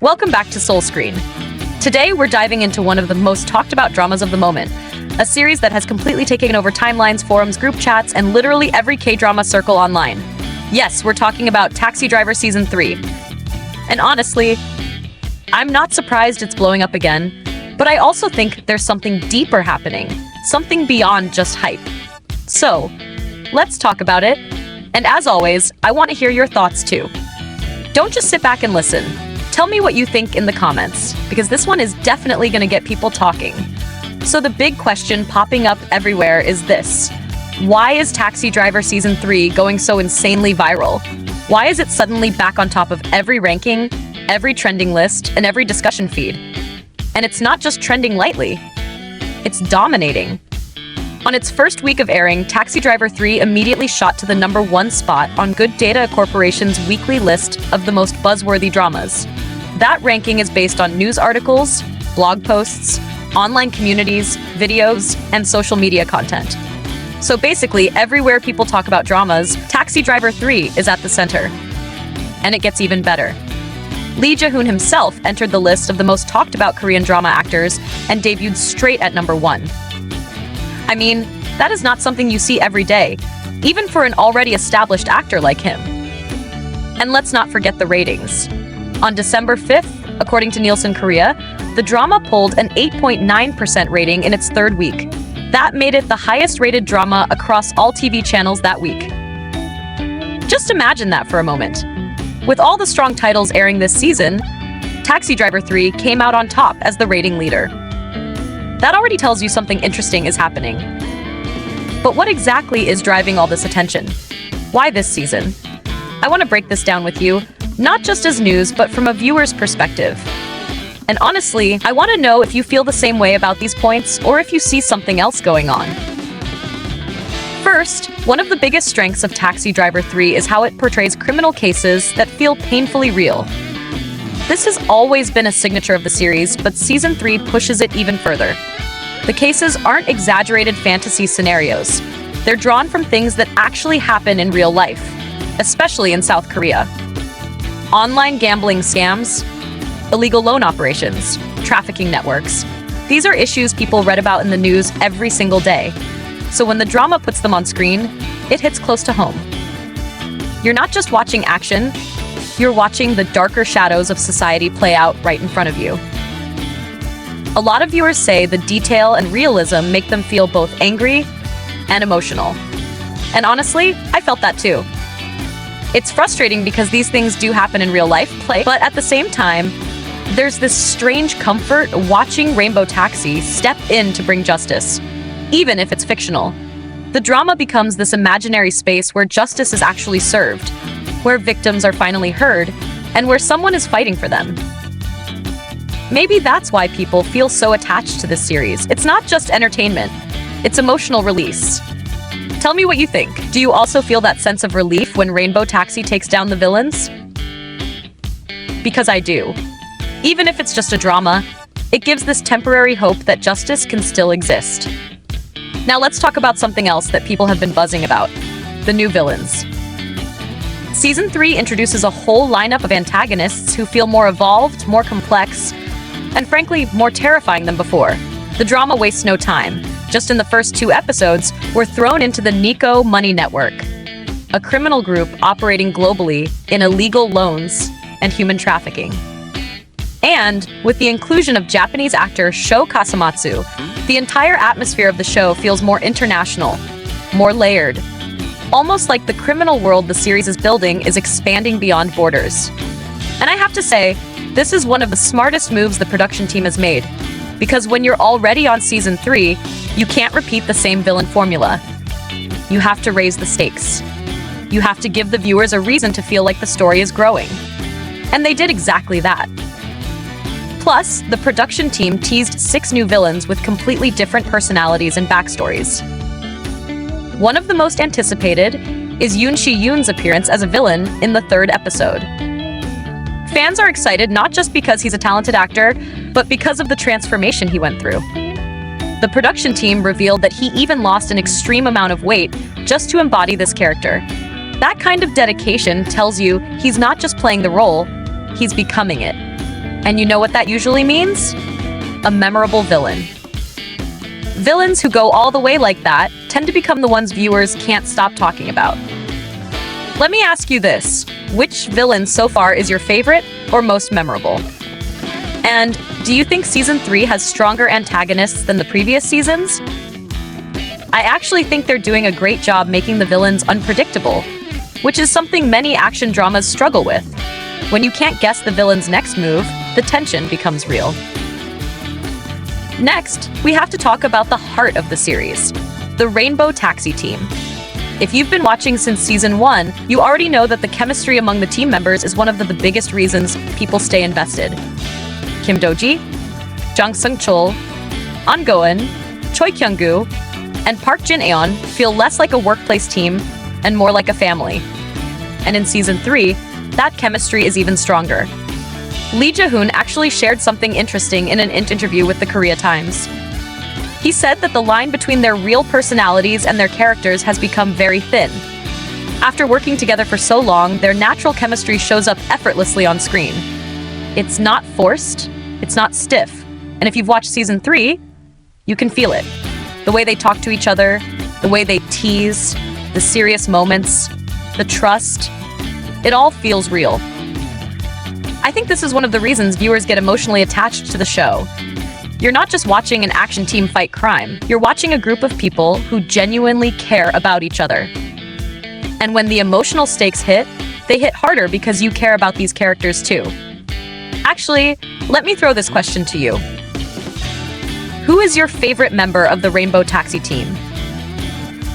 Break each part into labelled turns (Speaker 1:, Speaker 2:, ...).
Speaker 1: Welcome back to Soul Screen. Today, we're diving into one of the most talked about dramas of the moment, a series that has completely taken over timelines, forums, group chats, and literally every K-drama circle online. Yes, we're talking about Taxi Driver Season 3. And honestly, I'm not surprised it's blowing up again, but I also think there's something deeper happening, something beyond just hype. So, let's talk about it. And as always, I want to hear your thoughts too. Don't just sit back and listen. Tell me what you think in the comments, because this one is definitely going to get people talking. So the big question popping up everywhere is this. Why is Taxi Driver Season 3 going so insanely viral? Why is it suddenly back on top of every ranking, every trending list, and every discussion feed? And it's not just trending lightly. It's dominating. On its first week of airing, Taxi Driver 3 immediately shot to the #1 spot on Good Data Corporation's weekly list of the most buzzworthy dramas. That ranking is based on news articles, blog posts, online communities, videos, and social media content. So basically, everywhere people talk about dramas, Taxi Driver 3 is at the center. And it gets even better. Lee Je Hoon himself entered the list of the most talked about Korean drama actors and debuted straight at #1. I mean, that is not something you see every day, even for an already established actor like him. And let's not forget the ratings. On December 5th, according to Nielsen Korea, the drama pulled an 8.9% rating in its third week. That made it the highest-rated drama across all TV channels that week. Just imagine that for a moment. With all the strong titles airing this season, Taxi Driver 3 came out on top as the rating leader. That already tells you something interesting is happening. But what exactly is driving all this attention? Why this season? I want to break this down with you, not just as news, but from a viewer's perspective. And honestly, I want to know if you feel the same way about these points or if you see something else going on. First, one of the biggest strengths of Taxi Driver 3 is how it portrays criminal cases that feel painfully real. This has always been a signature of the series, but Season 3 pushes it even further. The cases aren't exaggerated fantasy scenarios. They're drawn from things that actually happen in real life, especially in South Korea. Online gambling scams, illegal loan operations, trafficking networks. These are issues people read about in the news every single day. So when the drama puts them on screen, it hits close to home. You're not just watching action, you're watching the darker shadows of society play out right in front of you. A lot of viewers say the detail and realism make them feel both angry and emotional. And honestly, I felt that too. It's frustrating because these things do happen in real life, but at the same time, there's this strange comfort watching Rainbow Taxi step in to bring justice, even if it's fictional. The drama becomes this imaginary space where justice is actually served, where victims are finally heard, and where someone is fighting for them. Maybe that's why people feel so attached to this series. It's not just entertainment, it's emotional release. Tell me what you think. Do you also feel that sense of relief when Rainbow Taxi takes down the villains? Because I do. Even if it's just a drama, it gives this temporary hope that justice can still exist. Now let's talk about something else that people have been buzzing about: the new villains. Season 3 introduces a whole lineup of antagonists who feel more evolved, more complex, and frankly, more terrifying than before. The drama wastes no time. Just in the first 2 episodes, we're thrown into the Nico Money Network, a criminal group operating globally in illegal loans and human trafficking. And with the inclusion of Japanese actor Sho Kasamatsu, the entire atmosphere of the show feels more international, more layered. Almost like the criminal world the series is building is expanding beyond borders. And I have to say, this is one of the smartest moves the production team has made. Because when you're already on Season 3, you can't repeat the same villain formula. You have to raise the stakes. You have to give the viewers a reason to feel like the story is growing. And they did exactly that. Plus, the production team teased 6 new villains with completely different personalities and backstories. One of the most anticipated is Yoon Si-yoon's appearance as a villain in the 3rd episode. Fans are excited not just because he's a talented actor, but because of the transformation he went through. The production team revealed that he even lost an extreme amount of weight just to embody this character. That kind of dedication tells you he's not just playing the role, he's becoming it. And you know what that usually means? A memorable villain. Villains who go all the way like that tend to become the ones viewers can't stop talking about. Let me ask you this. Which villain so far is your favorite or most memorable? And do you think Season 3 has stronger antagonists than the previous seasons? I actually think they're doing a great job making the villains unpredictable, which is something many action dramas struggle with. When you can't guess the villain's next move, the tension becomes real. Next, we have to talk about the heart of the series, the Rainbow Taxi Team. If you've been watching since Season 1, you already know that the chemistry among the team members is one of the biggest reasons people stay invested. Kim Do-ji, Jang Sung-chul, An Go-eun, Choi Kyung-gu, and Park Jin-aeon feel less like a workplace team and more like a family. And in Season 3, that chemistry is even stronger. Lee Je Hoon actually shared something interesting in an interview with the Korea Times. He said that the line between their real personalities and their characters has become very thin. After working together for so long, their natural chemistry shows up effortlessly on screen. It's not forced, it's not stiff. And if you've watched Season 3, you can feel it. The way they talk to each other, the way they tease, the serious moments, the trust, it all feels real. I think this is one of the reasons viewers get emotionally attached to the show. You're not just watching an action team fight crime, you're watching a group of people who genuinely care about each other. And when the emotional stakes hit, they hit harder because you care about these characters too. Actually, let me throw this question to you. Who is your favorite member of the Rainbow Taxi Team?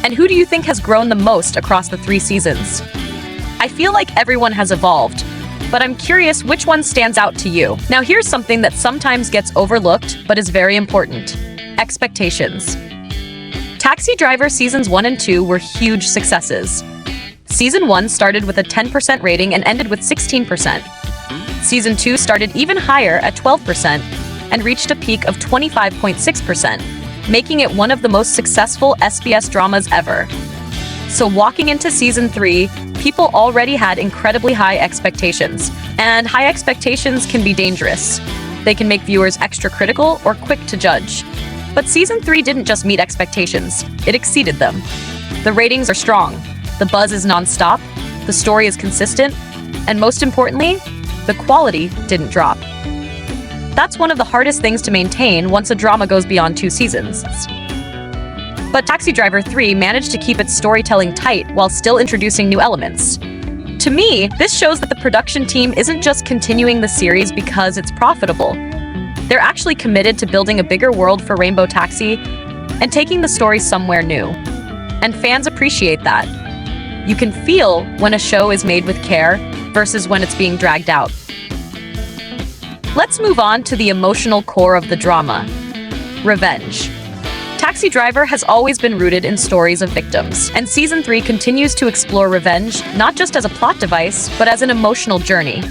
Speaker 1: And who do you think has grown the most across the 3 seasons? I feel like everyone has evolved, but I'm curious which one stands out to you. Now here's something that sometimes gets overlooked, but is very important. Expectations. Taxi Driver Seasons 1 and 2 were huge successes. Season 1 started with a 10% rating and ended with 16%. Season 2 started even higher at 12% and reached a peak of 25.6%, making it one of the most successful SBS dramas ever. So walking into Season 3, people already had incredibly high expectations. And high expectations can be dangerous. They can make viewers extra critical or quick to judge. But Season 3 didn't just meet expectations, it exceeded them. The ratings are strong, the buzz is non-stop, the story is consistent, and most importantly, the quality didn't drop. That's one of the hardest things to maintain once a drama goes beyond 2 seasons. But Taxi Driver 3 managed to keep its storytelling tight while still introducing new elements. To me, this shows that the production team isn't just continuing the series because it's profitable. They're actually committed to building a bigger world for Rainbow Taxi and taking the story somewhere new. And fans appreciate that. You can feel when a show is made with care versus when it's being dragged out. Let's move on to the emotional core of the drama: revenge. Taxi Driver has always been rooted in stories of victims, and Season 3 continues to explore revenge not just as a plot device, but as an emotional journey.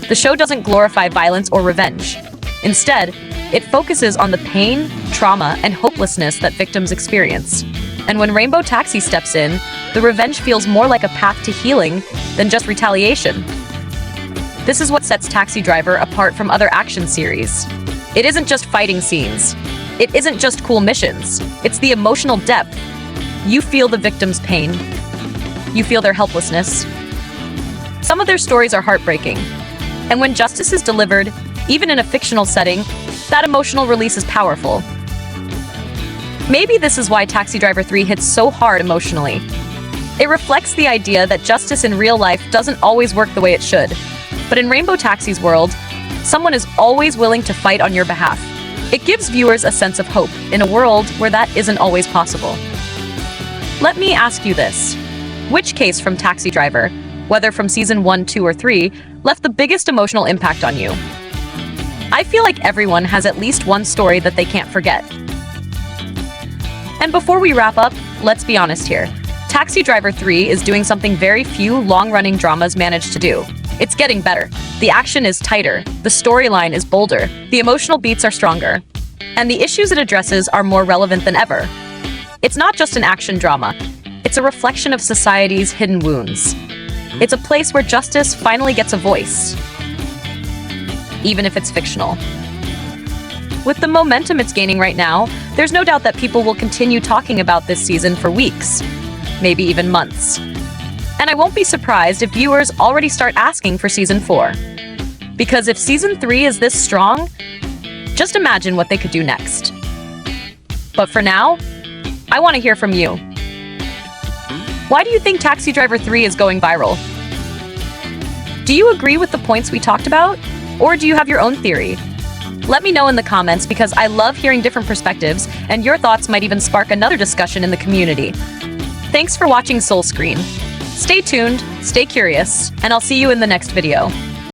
Speaker 1: The show doesn't glorify violence or revenge. Instead, it focuses on the pain, trauma, and hopelessness that victims experience. And when Rainbow Taxi steps in, the revenge feels more like a path to healing than just retaliation. This is what sets Taxi Driver apart from other action series. It isn't just fighting scenes. It isn't just cool missions. It's the emotional depth. You feel the victim's pain. You feel their helplessness. Some of their stories are heartbreaking. And when justice is delivered, even in a fictional setting, that emotional release is powerful. Maybe this is why Taxi Driver 3 hits so hard emotionally. It reflects the idea that justice in real life doesn't always work the way it should. But in Rainbow Taxi's world, someone is always willing to fight on your behalf. It gives viewers a sense of hope in a world where that isn't always possible. Let me ask you this. Which case from Taxi Driver, whether from Season 1, 2, or 3, left the biggest emotional impact on you? I feel like everyone has at least one story that they can't forget. And before we wrap up, let's be honest here. Taxi Driver 3 is doing something very few long-running dramas manage to do. It's getting better. The action is tighter, the storyline is bolder, the emotional beats are stronger, and the issues it addresses are more relevant than ever. It's not just an action drama. It's a reflection of society's hidden wounds. It's a place where justice finally gets a voice. even if it's fictional. With the momentum it's gaining right now, there's no doubt that people will continue talking about this season for weeks, maybe even months. And I won't be surprised if viewers already start asking for season 4. Because if season 3 is this strong, just imagine what they could do next. But for now, I want to hear from you. Why do you think Taxi Driver 3 is going viral? Do you agree with the points we talked about? Or do you have your own theory? Let me know in the comments because I love hearing different perspectives, and your thoughts might even spark another discussion in the community. Thanks for watching Soul Screen. Stay tuned, stay curious, and I'll see you in the next video.